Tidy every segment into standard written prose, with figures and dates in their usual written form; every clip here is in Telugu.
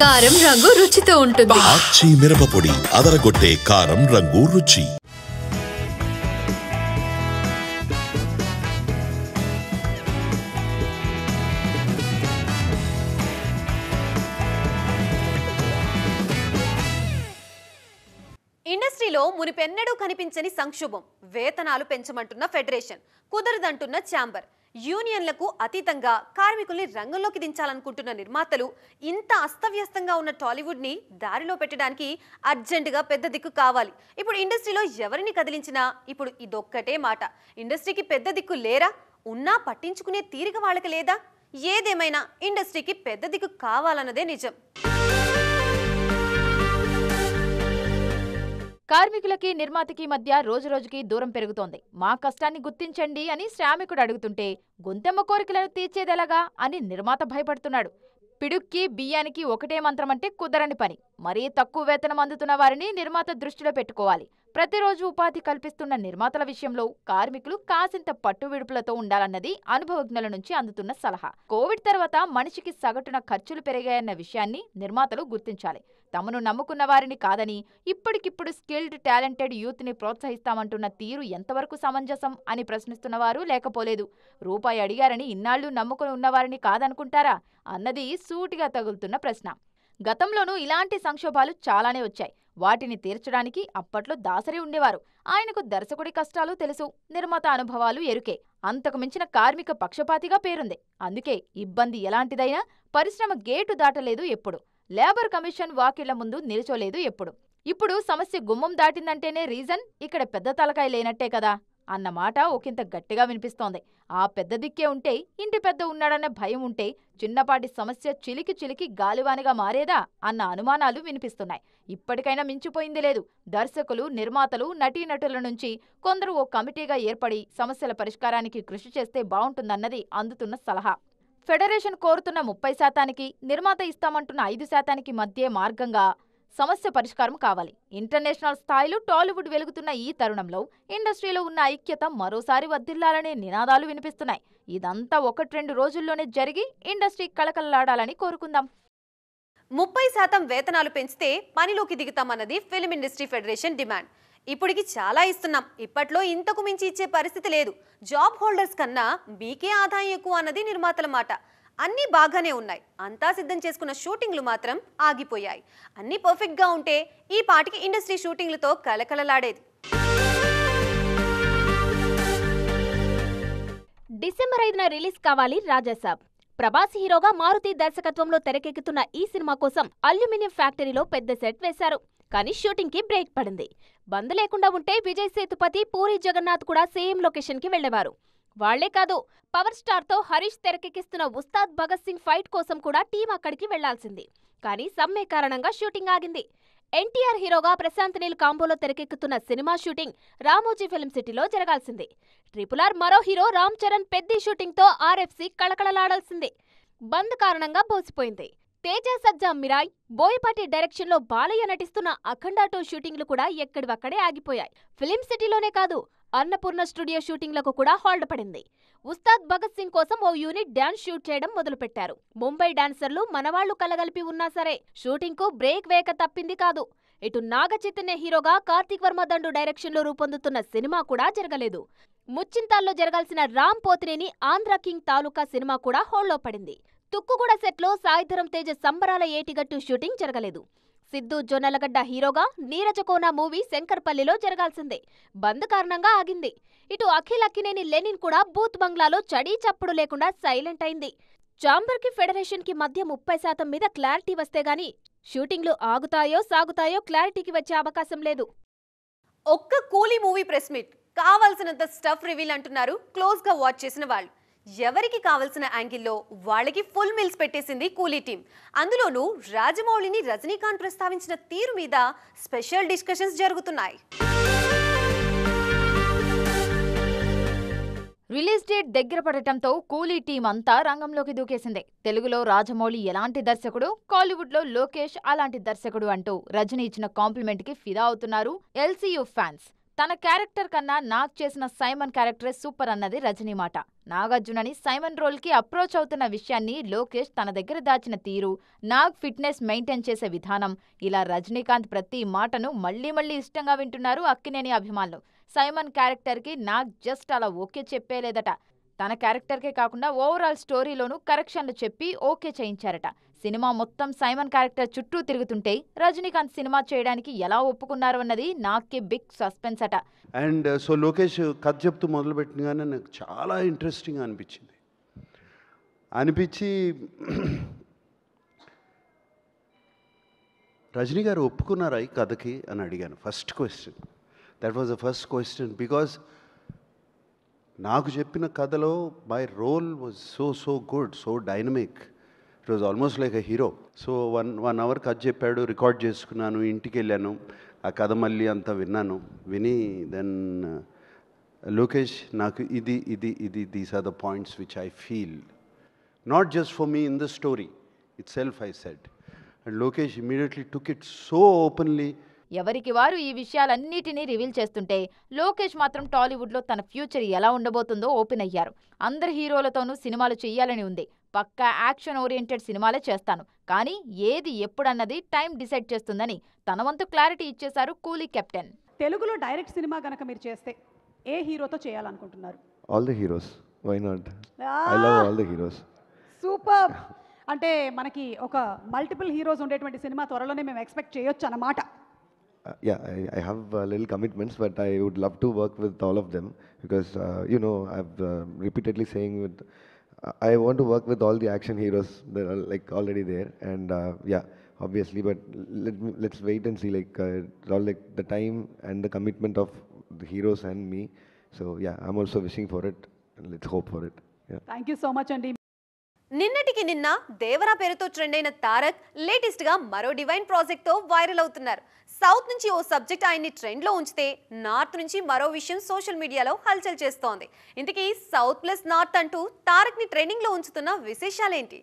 కారం రంగు రుచితో ఉంటుంది. ఆచి మిరపపొడి అదరగొట్టే కారం రంగు రుచి. ఇండస్ట్రీలో మునిపెన్నడూ కనిపించని సంక్షోభం. వేతనాలు పెంచమంటున్న ఫెడరేషన్, కుదరదంటున్న ఛాంబర్. యూనియన్లకు అతీతంగా కార్మికుల్ని రంగంలోకి దించాలనుకుంటున్న నిర్మాతలు ఇంత అస్తవ్యస్తంగా ఉన్న టాలీవుడ్ ని దారిలో పెట్టడానికి అర్జెంటుగా పెద్ద దిక్కు కావాలి. ఇప్పుడు ఇండస్ట్రీలో ఎవరిని కదిలించినా ఇప్పుడు ఇదొక్కటే మాట. ఇండస్ట్రీకి పెద్ద దిక్కు లేరా? ఉన్నా పట్టించుకునే తీరిక వాళ్ళకి లేదా? ఏదేమైనా ఇండస్ట్రీకి పెద్ద దిక్కు కావాలన్నదే నిజం. కార్మికులకి నిర్మాతకి మధ్య రోజురోజుకి దూరం పెరుగుతోంది. మా కష్టాన్ని గుర్తించండి అని శ్రామికుడు అడుగుతుంటే గొంతెమ్మ కోరికలను తీర్చేదెలాగా అని నిర్మాత భయపడుతున్నాడు. పిడుక్కి బియ్యానికి ఒకటే మంత్రమంటే కుదరని పని. మరీ తక్కువ వేతనం అందుతున్న వారిని నిర్మాత దృష్టిలో పెట్టుకోవాలి. ప్రతిరోజు ఉపాధి కల్పిస్తున్న నిర్మాతల విషయంలో కార్మికులు కాసింత పట్టు విడుపులతో ఉండాలన్నది అనుభవజ్ఞుల నుంచి అందుతున్న సలహా. కోవిడ్ తర్వాత మనిషికి సగటున ఖర్చులు పెరిగాయన్న విషయాన్ని నిర్మాతలు గుర్తించాలి. తమను నమ్ముకున్న వారిని కాదని ఇప్పటికిప్పుడు స్కిల్డ్ టాలెంటెడ్ యూత్ ని ప్రోత్సహిస్తామంటున్న తీరు ఎంతవరకు సమంజసం అని ప్రశ్నిస్తున్నవారు లేకపోలేదు. రూపాయి అడిగారని ఇన్నాళ్లు నమ్ముకుని ఉన్నవారిని కాదనుకుంటారా అన్నది సూటిగా తగులుతున్న ప్రశ్న. గతంలోనూ ఇలాంటి సంక్షోభాలు చాలానే వచ్చాయి. వాటిని తీర్చడానికి అప్పట్లో దాసరి ఉండేవారు. ఆయనకు దర్శకుడి కష్టాలు తెలుసు, నిర్మాత అనుభవాలు ఎరుకే. అంతకు మించిన కార్మిక పక్షపాతిగా పేరుంది. అందుకే ఇబ్బంది ఎలాంటిదైనా పరిశ్రమ గేటు దాటలేదు ఎప్పుడు. లేబర్ కమిషన్ వాకిళ్ల ముందు నిల్చోలేదు ఎప్పుడు. ఇప్పుడు సమస్య గుమ్మం దాటిందంటేనే రీజన్ ఇక్కడ పెద్ద తలకాయ లేనట్టే కదా అన్న మాట ఒకంత గట్టిగా వినిపిస్తోంది. ఆ పెద్ద దిక్కే ఉంటే, ఇంటి పెద్ద ఉన్నాడన్న భయం ఉంటే చిన్నపాటి సమస్య చిలికి చిలికి గాలివానిగా మారేదా అన్న అనుమానాలు వినిపిస్తున్నాయి. ఇప్పటికైనా మించిపోయింది లేదు. దర్శకులు, నిర్మాతలు, నటీనటుల నుంచి కొందరు ఓ కమిటీగా ఏర్పడి సమస్యల పరిష్కారానికి కృషి చేస్తే బావుంటుందన్నది అందుతున్న సలహా. ఫెడరేషన్ కోరుతున్న 30%కి, నిర్మాత ఇస్తామంటున్న 5%కి మధ్య మార్గంగా సమస్య పరిష్కారం కావాలి. ఇంటర్నేషనల్ స్థాయిలో టాలీవుడ్ వెలుగుతున్న ఈ తరుణంలో ఇండస్ట్రీలో ఉన్న ఐక్యత మరోసారి వర్ధిల్లాలనే నినాదాలు వినిపిస్తున్నాయి. ఇదంతా 1-2 రోజుల్లోనే జరిగి ఇండస్ట్రీ కళకళలాడాలని కోరుకుందాం. 30% వేతనాలు పెంచితే పనిలోకి దిగుతామన్నది ఫిల్మ్ ఇండస్ట్రీ ఫెడరేషన్ డిమాండ్. ఇప్పటికి చాలా ఇస్తున్నాం, ఇప్పట్లో ఇంతకు మించి ఇచ్చే పరిస్థితి లేదు. జాబ్ హోల్డర్స్ కన్నా మీకే ఆదాయం ఎక్కువ అన్నది నిర్మాతల మాట. అన్నీ బాగానే ఉన్నాయి, అంతా సిద్ధం చేసుకున్న షూటింగ్లు మాత్రం ఆగిపోయాయి. అన్నీ పర్ఫెక్ట్గా ఉంటే ఈ పాటికి ఇండస్ట్రీ షూటింగ్లతో కలకలలాడేది. డిసెంబర్ 5న రిలీజ్ కావాలి రాజాసాబ్. ప్రభాస్ హీరోగా మారుతి దర్శకత్వంలో తెరకెక్కుతున్న ఈ సినిమా కోసం అల్యూమినియం ఫ్యాక్టరీలో పెద్ద సెట్ వేశారు. కానీ షూటింగ్ కి బ్రేక్ పడింది. బంద్ లేకుండా ఉంటే విజయ్ సేతుపతి, పూరి జగన్నాథ్ కూడా సేమ్ లొకేషన్ కి వెళ్లేవారు. వాళ్లే కాదు, పవర్ స్టార్ తో హరీష్ తెరకెక్కిస్తున్న ఉస్తాద్ భగత్ సింగ్ ఫైట్ కోసం కూడా టీం అక్కడికి వెళ్లాల్సింది. కానీ సమ్మె కారణంగా షూటింగ్ ఆగింది. ఎన్టీఆర్ హీరోగా ప్రశాంత్ నీల్ కాంబోలో తెరకెక్కుతున్న సినిమా షూటింగ్ రామోజీ ఫిల్మ్ సిటీలో జరగాల్సింది. RRR మరో హీరో రామ్ చరణ్ పెద్ద షూటింగ్ తో RFC కళకళలాడాల్సింది. బంద్ కారణంగా బోసిపోయింది. తేజ సజ్జా మిరాయ్, బోయపాటి డైరెక్షన్ లో బాలయ్య నటిస్తున్న అఖండ 2 షూటింగ్లు కూడా ఎక్కడివక్కడే ఆగిపోయాయి. ఫిలిం సిటీలోనే కాదు, అన్నపూర్ణ స్టూడియో షూటింగ్లకు కూడా హాల్డ్ పడింది. ఉస్తాద్ భగత్ సింగ్ కోసం ఓ యూనిట్ డాన్స్ షూట్ చేయడం మొదలుపెట్టారు. ముంబై డాన్సర్లు మనవాళ్లు కలగలిపి ఉన్నా సరే షూటింగ్ కు బ్రేక్ వేయక తప్పింది కాదు. ఇటు నాగ చైతన్య హీరోగా కార్తీక్ వర్మ దండు డైరెక్షన్ లో రూపొందుతున్న సినిమా కూడా జరగలేదు. ముచ్చింతాల్లో జరగాల్సిన రామ్ పోతినేని ఆంధ్ర కింగ్ తాలూకా సినిమా కూడా హోల్డ్లో పడింది. తుక్కుగూడ సెట్లో సాయిధరం తేజ సంబరాల ఏటిగట్టు షూటింగ్ జరగలేదు. సిద్ధు జొన్నలగడ్డ హీరోగా నీరజకోన మూవీ శంకర్పల్లిలో జరగాల్సిందే. బంద్ కారణంగా ఆగింది. ఇటు అఖిల్ అక్కినేని లెనిన్ కూడా బూత్ బంగ్లాలో చడీ చప్పుడు లేకుండా సైలెంట్ అయింది. ఛాంబర్ కి ఫెడరేషన్ కి మధ్య 30% మీద క్లారిటీ వస్తే గానీ షూటింగ్లు ఆగుతాయో సాగుతాయో క్లారిటీకి వచ్చే అవకాశం లేదు. ఒక్క కూలీ మూవీ ప్రెస్ మీట్ కావాల్సినంత స్టఫ్ రివీల్ అంటున్నారు క్లోజ్ గా వాచ్ చేసిన వాళ్ళు. ఎవరికి కావలసిన యాంగిల్లో వాళ్ళకి ఫుల్ మీల్స్ పెట్టేసింది కూలీ టీం. అందులోనూ రాజమౌళిని రజనీకాంత్ ప్రస్తావించిన తీరు మీద స్పెషల్ డిస్కషన్స్ జరుగుతున్నాయి. రిలీజ్ డేట్ దగ్గర పడటంతో కూలీ టీం అంతా రంగంలోకి దూకేసింది. తెలుగులో రాజమౌళి ఎలాంటి దర్శకుడు, కాలీవుడ్ లో లోకేష్ అలాంటి దర్శకుడు అంటూ రజనీ ఇచ్చిన కాంప్లిమెంట్ కి ఫిదా అవుతున్నారు LCU ఫ్యాన్స్. తన క్యారెక్టర్ కన్నా నాగ్ చేసిన సైమన్ క్యారెక్టరే సూపర్ అన్నది రజనీ మాట. నాగార్జునని సైమన్ రోల్కి అప్రోచ్ అవుతున్న విషయాన్ని లోకేష్ తన దగ్గర దాచిన తీరు, నాగ్ ఫిట్నెస్ మెయింటైన్ చేసే విధానం, ఇలా రజనీకాంత్ ప్రతి మాటను మళ్లీ మళ్లీ ఇష్టంగా వింటున్నారు అక్కినేని అభిమానులు. సైమన్ క్యారెక్టర్కి నాగ్ జస్ట్ అలా ఓకే చెప్పేలేదట. తన క్యారెక్టర్కే కాకుండా ఓవరాల్ స్టోరీలోనూ కరెక్షన్లు చెప్పి ఓకే చేయించారట. సినిమా మొత్తం సైమన్ క్యారెక్టర్ చుట్టూ తిరుగుతుంటే రజనీకాంత్ సినిమా చేయడానికి ఎలా ఒప్పుకున్నారు అన్నది నాగ్కి బిగ్ సస్పెన్స్ అట. అండ్ సో లోకేష్ కథ చెప్తూ మొదలుపెట్టినగానే నాకు చాలా ఇంట్రెస్టింగ్ అనిపించి రజనీ గారు ఒప్పుకున్నారా ఈ కథకి అని అడిగాను. First question, that was the first question. Because నాకు చెప్పిన కథలో my role was so good, so dynamic. It was almost like a hero. So one hour కథ చెప్పాడు, రికార్డ్ చేసుకున్నాను, ఇంటికి వెళ్ళాను, ఆ కథ మళ్ళీ అంతా విని దెన్ లోకేష్ నాకు ఇది these are the points which I feel not just for me in the story itself I said. And Lokesh immediately took it so openly. ఎవరికి వారు ఈ విషయాలన్నిటినీ రివీల్ చేస్తుంటే లోకేష్ మాత్రం టాలీవుడ్లో తన ఫ్యూచర్ ఎలా ఉండబోతుందో ఓపెన్ అయ్యారు. అందరి హీరోలతోనూ సినిమాలు చెయ్యాలని ఉంది, పక్కా యాక్షన్ ఓరియంటెడ్ సినిమాలే చేస్తాను, కానీ ఏది ఎప్పుడన్నది టైం డిసైడ్ చేస్తుందని తన వంతు క్లారిటీ ఇచ్చేశారు కూలీ కెప్టెన్. తెలుగులో డైరెక్ట్ సినిమా గనక మీరు చేస్తే ఏ హీరోతో చేయాలనుకుంటున్నారు? All the heroes, why not? I love all the heroes. Super. అంటే మనకి ఒక మల్టిపుల్ హీరోస్ ఉండేటువంటి సినిమా త్వరలోనే మేము ఎక్స్పెక్ట్ చేయొచ్చు అన్నమాట. Yeah, I have little commitments, but I would love to work with all of them because I've repeatedly saying I want to work with all the action heroes that are like already there, and obviously, but let's wait and see. Like it's all like the time and the commitment of the heroes and me. So yeah, I'm also wishing for it, and let's hope for it. Yeah. Thank you so much, Andy. నిన్నటికి నిన్న దేవరా పేరుతో ట్రెండ్ అయిన తారక్ లేటెస్ట్ గా మరో డివైన్ ప్రాజెక్ట్ తో వైరల్ అవుతున్నారు. సౌత్ నుంచి ఓ సబ్జెక్ట్ ఆయన్ని ట్రెండ్ లో ఉంచితే నార్త్ నుంచి మరో విషయం సోషల్ మీడియాలో హల్చల్ చేస్తోంది. ఇంతకీ సౌత్ ప్లస్ నార్త్ అంటూ తారక్ ని ట్రెండింగ్ లో ఉంచుతున్న విశేషాలేంటి?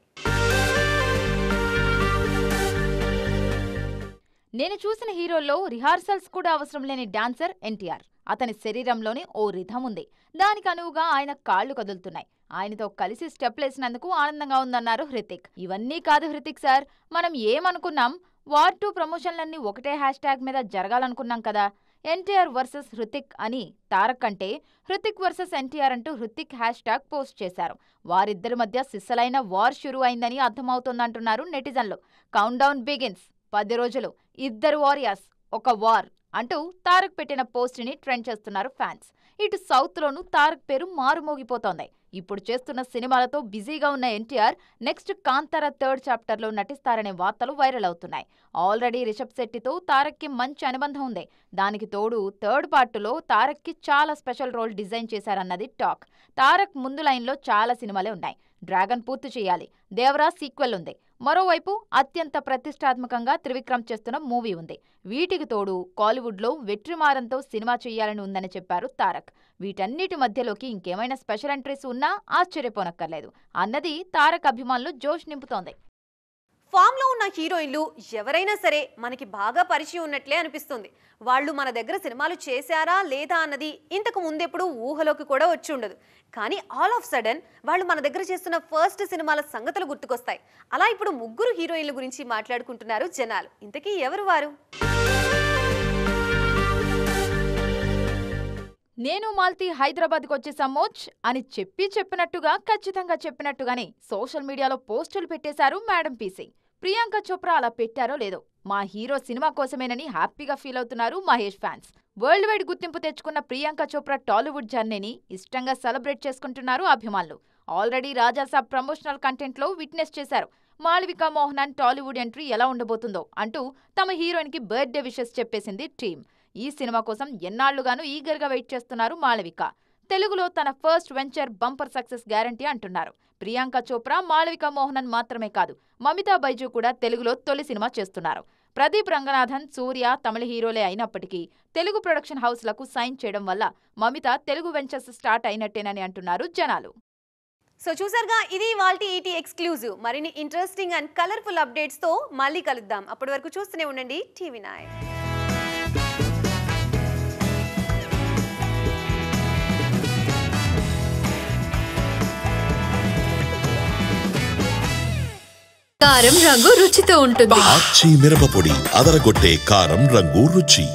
నేను చూసిన హీరోల్లో రిహార్సల్స్ కూడా అవసరం లేని డాన్సర్ ఎన్టీఆర్. అతని శరీరంలోని ఓ రిథం ఉంది, దానికి అనువుగా ఆయన కాళ్లు కదులుతున్నాయి. ఆయనతో కలిసి స్టెప్లేసినందుకు ఆనందంగా ఉందన్నారు హృతిక్. ఇవన్నీ కాదు హృతిక్ సార్, మనం ఏమనుకున్నాం, వార్ 2 ప్రమోషన్లన్నీ ఒకటే హ్యాష్ మీద జరగాలనుకున్నాం కదా. ఎన్టీఆర్ వర్సెస్ హృతిక్ అని తారక్ అంటే హృతిక్ వర్సెస్ ఎన్టీఆర్ అంటూ హృతిక్ హ్యాష్ పోస్ట్ చేశారు. వారిద్దరి మధ్య సిస్సలైన వార్ షురూ అయిందని అర్థమవుతోందంటున్నారు నెటిజన్లు. కౌంట్ డౌన్ బిగిన్స్, 10 రోజులు, ఇద్దరు వారియర్స్, ఒక వార్ అంటూ తారక్ పెట్టిన పోస్ట్ని ట్రెండ్ చేస్తున్నారు ఫ్యాన్స్. ఇటు సౌత్లోనూ తారక్ పేరు మారుమోగిపోతోంది. ఇప్పుడు చేస్తున్న సినిమాలతో బిజీగా ఉన్న ఎన్టీఆర్ నెక్స్ట్ కాంతార 3rd చాప్టర్లో నటిస్తారనే వార్తలు వైరల్ అవుతున్నాయి. ఆల్రెడీ రిషబ్ శెట్టితో తారక్కి మంచి అనుబంధం ఉంది. దానికి తోడు 3rd పార్టులో తారక్కి చాలా స్పెషల్ రోల్ డిజైన్ చేశారన్నది టాక్. తారక్ ముందు లైన్లో చాలా సినిమాలే ఉన్నాయి. డ్రాగన్ పూర్తి చేయాలి, దేవరా సీక్వెల్ ఉంది, మరోవైపు అత్యంత ప్రతిష్టాత్మకంగా త్రివిక్రమ్ చేస్తున్న మూవీ ఉంది. వీటికి తోడు కాలీవుడ్లో వెట్రిమారంతో సినిమా చేయాలని ఉందని చెప్పారు తారక్. వీటన్నిటి మధ్యలోకి ఇంకేమైనా స్పెషల్ ఎంట్రీస్ ఉన్నా ఆశ్చర్యపోనక్కర్లేదు అన్నది తారక్ అభిమానులు జోష్ నింపుతోంది. ఫామ్ లో ఉన్న హీరోయిన్లు ఎవరైనా సరే మనకి బాగా పరిచయం ఉన్నట్లే అనిపిస్తుంది. వాళ్ళు మన దగ్గర సినిమాలు చేశారా లేదా అన్నది ఇంతకు ముందెప్పుడు ఊహలోకి కూడా వచ్చి ఉండదు. కానీ ఆల్ ఆఫ్ సడన్ వాళ్ళు మన దగ్గర చేస్తున్న ఫస్ట్ సినిమాల సంగతులు గుర్తుకొస్తాయి. అలా ఇప్పుడు 3 హీరోయిన్ల గురించి మాట్లాడుకుంటున్నారు జనాలు. ఇంతకీ ఎవరు వారు? నేను మాల్తి హైదరాబాద్కి వచ్చేసామోచ్ అని చెప్పినట్టుగా ఖచ్చితంగా చెప్పినట్టుగానే సోషల్ మీడియాలో పోస్టులు పెట్టేశారు మేడం పీసీ. ప్రియాంక చోప్రా అలా పెట్టారో లేదో, మా హీరో సినిమా కోసమేనని హ్యాపీగా ఫీల్ అవుతున్నారు మహేష్ ఫ్యాన్స్. వరల్డ్ వైడ్ గుర్తింపు తెచ్చుకున్న ప్రియాంక చోప్రా టాలీవుడ్ జర్నీని ఇష్టంగా సెలబ్రేట్ చేసుకుంటున్నారు అభిమానులు. ఆల్రెడీ రాజాసాబ్ ప్రమోషనల్ కంటెంట్లో విట్నెస్ చేశారు. మాళవిక మోహనన్ టాలీవుడ్ ఎంట్రీ ఎలా ఉండబోతుందో అంటూ తమ హీరోయిన్కి బర్త్డే విషెస్ చెప్పేసింది టీమ్. ఈ సినిమా కోసం ఎన్నాళ్లుగానూ ఈగర్గా వెయిట్ చేస్తున్నారు మాళవిక. తెలుగులో తన first venture bumper success guarantee అంటున్నారు. ప్రియాంక చోప్రా, మాళవిక మోహనన్ మాత్రమే కాదు, మమితా బైజు కూడా తెలుగులో తొలి సినిమా చేస్తున్నారు. ప్రదీప్ రంగనాథన్, సూర్య తమిళ హీరోలే అయినప్పటికీ తెలుగు ప్రొడక్షన్ హౌస్లకు సైన్ చేయడం వల్ల మమిత తెలుగు వెంచర్స్ స్టార్ట్ అయినట్టేనని అంటున్నారు జనాలు. సో చూసారుగా, ఇది ఇవాల్టి ఈటీ ఎక్స్క్లూజివ్. మరిన్ని ఇంట్రెస్టింగ్ అండ్ కలర్ఫుల్ అప్డేట్స్ తో మళ్ళీ కలుద్దాం. అప్పటి వరకు చూస్తూనే ఉండండి టీవీ9. కారం రంగు రుచితో ఉంటుంది. ఆచి మిరపపొడి అదరగొట్టే కారం రంగు రుచి.